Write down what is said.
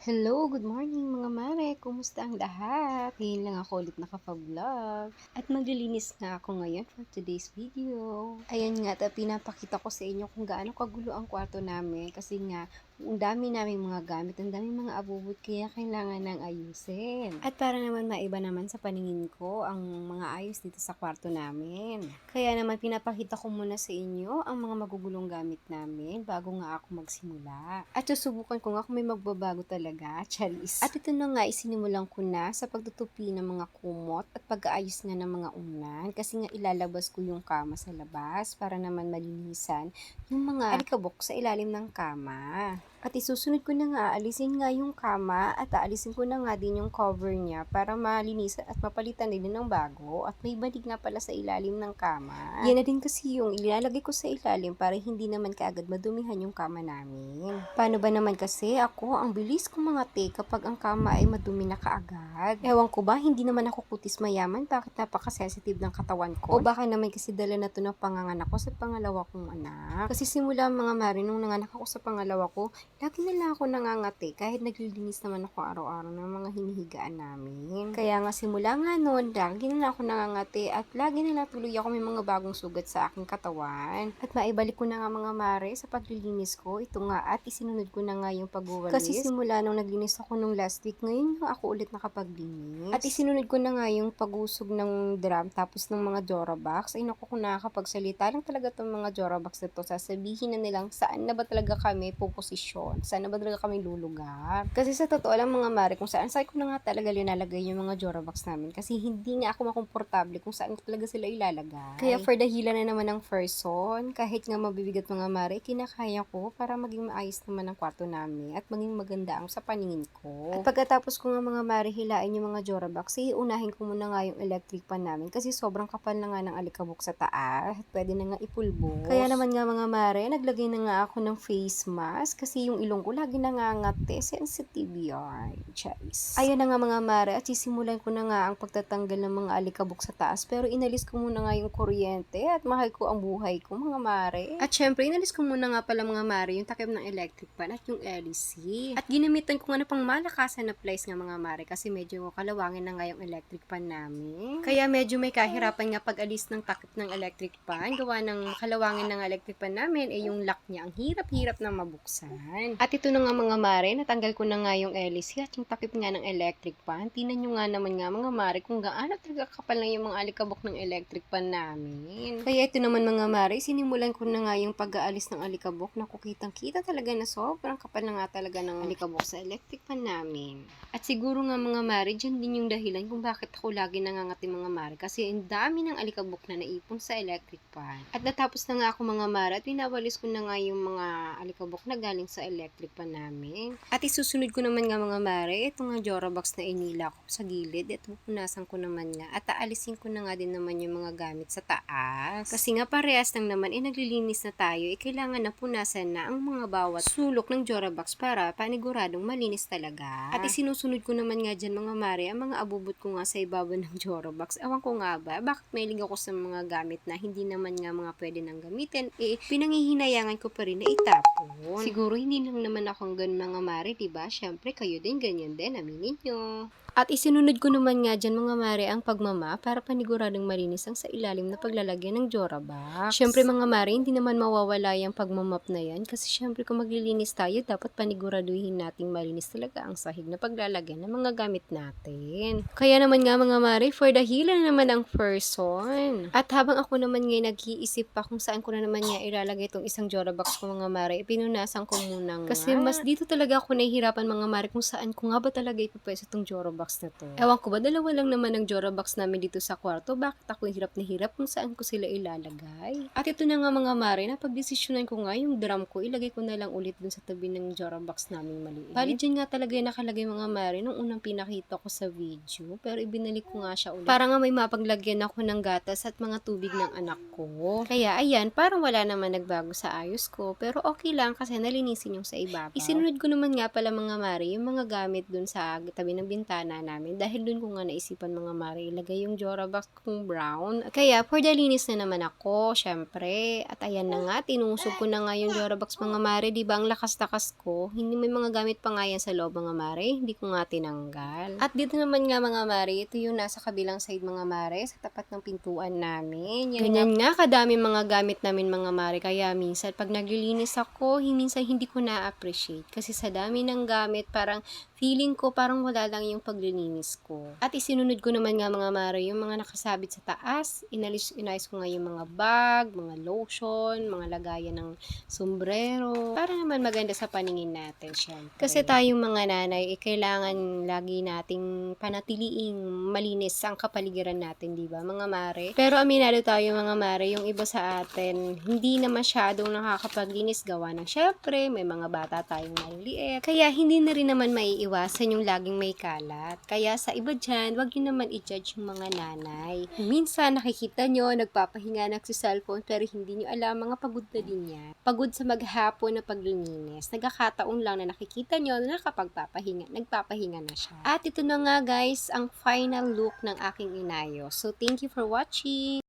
Hello, good morning mga mare. Kumusta ang lahat? Ngayon lang ako ulit nakapag-vlog. At maglilinis nga ako ngayon for today's video. Ayan nga, pinapakita ko sa inyo kung gaano kagulo ang kwarto namin. Kasi nga, ang dami naming mga gamit, ang dami mga abubot, kaya kailangan nang ayusin. At para naman maiba naman sa paningin ko ang mga ayos dito sa kwarto namin. Kaya naman pinapakita ko muna sa inyo ang mga magugulong gamit namin bago nga ako magsimula. At susubukan ko nga kung may magbabago talaga, charis. At ito na nga, isinimulan ko na sa pagtutupi ng mga kumot at pag-aayos nga ng mga unan. Kasi nga ilalabas ko yung kama sa labas para naman malinisan yung mga alikabok sa ilalim ng kama. At isusunod ko na nga, alisin nga yung kama at aalisin ko na nga din yung cover niya para malinisan at mapalitan din ng bago. At may banig nga pala sa ilalim ng kama. Yan na din kasi yung ilalagay ko sa ilalim para hindi naman kaagad madumihan yung kama namin. Paano ba naman kasi ako, ang bilis kong mangati kapag ang kama ay madumi na kaagad. Ewan ko ba, hindi naman ako kutis mayaman, bakit napaka-sensitive ng katawan ko? O baka naman kasi dala na to ng panganganak ko sa pangalawa kong anak. Kasi simula mga mari, nung nanganak ako sa pangalawa ko, lagi na lang ako nangangati kahit naglilinis naman ako araw-araw ng mga hinihigaan namin. Kaya nga simula nga noon, lagi na lang ako nangangati at lagi na lang tuloy ako may mga bagong sugat sa aking katawan. At maibalik ko na nga mga mare sa paglilinis ko. Ito nga at isinunod ko na nga yung pagwawalis. Kasi simula nung naglinis ako nung last week, ngayon nga ako ulit nakapaglinis. At isinunod ko na nga yung pag-usog ng drum tapos ng mga Jorabox. Ay naku, kung nakakapagsalita lang talaga itong mga Jorabox na to, sasabihin na nilang saan na ba talaga kami puposisyon. Saan na ba talaga kami lulugar? Kasi sa totoo lang mga mare, kung saan ko na nga talaga linalagay yung mga Jorabox namin. Kasi hindi nga ako makomportable kung saan talaga sila ilalagay. Kaya for dahilan na naman ng person, kahit nga mabibigat mga mare, kinakaya ko para maging maayos naman ang kwarto namin at maging maganda ang sa paningin ko. At pagkatapos ko nga mga mare hilain yung mga Jorabox, unahin ko muna nga yung electric pan namin kasi sobrang kapal na nga ng alikabok sa taas at pwede na nga ipulbos. Kaya naman nga mga mare, naglagay na nga ako ng face mask kasi yung ilong ko lagi nangangati, sensitive yarn, guys. Ayan na nga mga mare, at sisimulan ko na nga ang pagtatanggal ng mga alikabok sa taas, pero inalis ko muna nga yung kuryente at mahal ko ang buhay ko mga mare. At syempre, inalis ko muna nga pala mga mare yung takip ng electric pan at yung LEC. At ginamitan ko nga na pang malakasan na plies nga mga mare kasi medyo kalawangin na nga yung electric pan namin. Kaya medyo may kahirapan nga pag-alis ng takip ng electric pan, gawa ng kalawangin ng electric pan namin, yung lock niya ang hirap-hirap na mabuksan. At ito na nga mga mare, natanggal ko na nga yung LEC at yung takip nga ng electric pan. Tingnan nyo nga naman nga mga mare kung gaano talaga kapal na yung mga alikabok ng electric pan namin. Kaya ito naman mga mare, sinimulan ko na nga yung pag-aalis ng alikabok na kukitang-kita talaga na sobrang kapal na nga talaga ng alikabok sa electric pan namin. At siguro nga mga mare, dyan din yung dahilan kung bakit ako lagi nangangati mga mare kasi ang dami ng alikabok na naipon sa electric pan. At natapos na nga ako mga mare at winawalis ko na nga yung mga alikabok na galing sa electric pan namin. At isusunod ko naman nga mga mare, ito nga Jorabox na inila ko sa gilid. Ito punasan ko naman nga at aalisin ko na nga din naman yung mga gamit sa taas. Kasi nga parehas lang naman, naglilinis na tayo, kailangan na punasan na ang mga bawat sulok ng Jorabox para paniguradong malinis talaga. At isinusunod ko naman nga dyan mga mare, ang mga abubot ko nga sa ibabaw ng Jorabox. Ewan ko nga ba, bakit mahilig ako sa mga gamit na hindi naman nga mga pwede nang gamitin, pinangihinayangan ko pa rin na itapon. Siguro hindi lang naman akong ganun mga mare, diba? Syempre kayo din, ganyan din, aminin nyo. At isinunod ko naman nga dyan mga mare ang pagmama para paniguradong malinis ang sa ilalim na paglalagyan ng Jorabox. Syempre mga mare, hindi naman mawawala yung pagmamap na yan kasi syempre kung maglilinis tayo, dapat paniguraduhin nating malinis talaga ang sahig na paglalagyan ng mga gamit natin. Kaya naman nga mga mare, for the healer naman ang person. At habang ako naman nga nag-iisip pa kung saan ko na naman nga ilalagay itong isang Jorabox ko mga mare, pinunasan ko muna nga. Kasi mas dito talaga ako nahihirapan mga mare kung saan ko nga ba talaga ipapwesto itong Jorabox na to. Ewan ko ba, dalawa lang naman ang Jorabox namin dito sa kwarto, bakit ako hirap na hirap kung saan ko sila ilalagay? At ito na nga mga mare, napagdesisyonan ko nga yung drum ko, ilagay ko na lang ulit dun sa tabi ng Jorabox namin maliit. Bali dyan nga talaga yung nakalagay mga mare nung unang pinakita ko sa video, pero ibinalik ko nga siya ulit. Para nga may mapaglagyan ako ng gatas at mga tubig ng anak ko. Kaya ayan, parang wala naman nagbago sa ayos ko, pero okay lang kasi nalinisin yung sa ibabaw. Isinunod ko naman nga pala mga mare, yung mga gamit dun sa tabi ng bintana bintana namin. Dahil dun ko nga naisipan mga mare, ilagay yung Jorabox kong brown. Kaya, for the linis na naman ako, syempre. At ayan na nga, tinusog ko na nga yung Jorabox mga mare. Diba, ang lakas-lakas ko. Hindi may mga gamit pa nga yan sa loob mga mare. Hindi ko nga tinanggal. At dito naman nga mga mare, ito yung nasa kabilang side mga mare, sa tapat ng pintuan namin. Ganyan nga, kadami mga gamit namin mga mare. Kaya minsan, pag naglilinis ako, minsan hindi ko na-appreciate. Kasi sa dami ng gamit, parang feeling ko parang wala lang yung paglilinis ko. At isinunod ko naman nga mga mare, yung mga nakasabit sa taas. Inayos ko nga yung mga bag, mga lotion, mga lagayan ng sombrero. Para naman maganda sa paningin natin, syempre. Kasi tayong mga nanay, kailangan lagi nating panatiliing malinis ang kapaligiran natin, di ba mga mare? Pero aminado tayo mga mare, yung iba sa atin, hindi na masyadong nakakapaglinis gawa ng syempre, may mga bata tayong maliliit. Kaya hindi na rin naman maiiwasan yung laging may kalat. Kaya sa iba dyan, wag nyo naman i-judge yung mga nanay. Minsan nakikita nyo, nagpapahinga nagsiselfone, pero hindi nyo alam, mga pagod na din yan. Pagod sa maghapon na paglilinis. Nagkakataon lang na nakikita nyo na nagpapahinga na siya. At ito na nga guys, ang final look ng aking inayo. So thank you for watching!